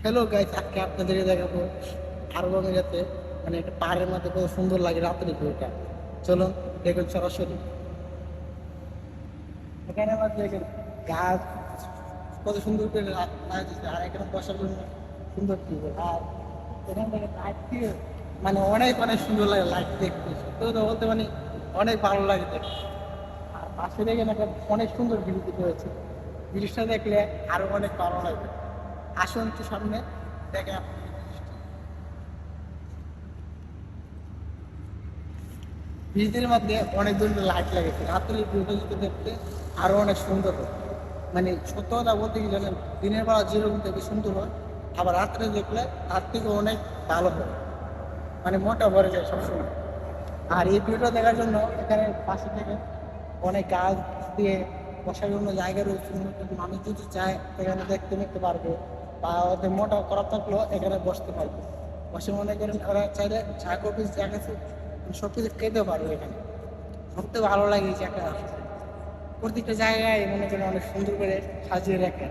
Hello guys, আজকে আপনাদের দেখাবো আরবঙ্গেতে মানে একটা পাহাড়ের মধ্যে কত সুন্দর লাগে রাতের ভিউটা। চলুন দেখুন সরাসরি। এখানে আমার দেখেন গাছ কত সুন্দর করে লাগিয়েছে, আর এখানে বসার জন্য সুন্দর টিউব। আর এখান থেকে লাইট দিয়ে মানে অনেক অনেক সুন্দর লাগে লাইট দেখতে, সত্যি কথা বলতে মানে অনেক ভালো লাগে দেখতে। আর পাশে দেখেন একটা অনেক সুন্দর ব্রিজ রয়েছে, ব্রিজটা দেখলে আরো অনেক ভালো লাগবে। আসুন তো সামনে দেখে আপনি। ব্রিজের মধ্যে অনেক ধরনের লাইট লাগেছে, রাত্রে ভিউটা যদি দেখতে আরো অনেক সুন্দর হয়। মানে সত্য কথা বলতে কি জানেন, দিনের বেলা যেরকম থেকে সুন্দর হয়, আবার রাত্রে দেখলে তার থেকে অনেক ভালো হয়, মানে মোটা ভরে যায় সবসময়। আর এই ভিউটা দেখার জন্য এখানে পাশে থেকে অনেক গাছ দিয়ে বসার জন্য জায়গা রয়েছে, কিন্তু মানুষ যদি চায় এখানে দেখতে নিতে পারবে, বা ওদের মোটা করা থাকলেও এখানে বসতে পারবে। বসে মনে করেন ওরা চাইলে চা কফি জায়গা সব কিছু খেতে পারবে এখানে। সবথেকে ভালো লাগে এই জায়গাটা, প্রত্যেকটা জায়গায় মনে করেন অনেক সুন্দর করে সাজিয়ে রাখে।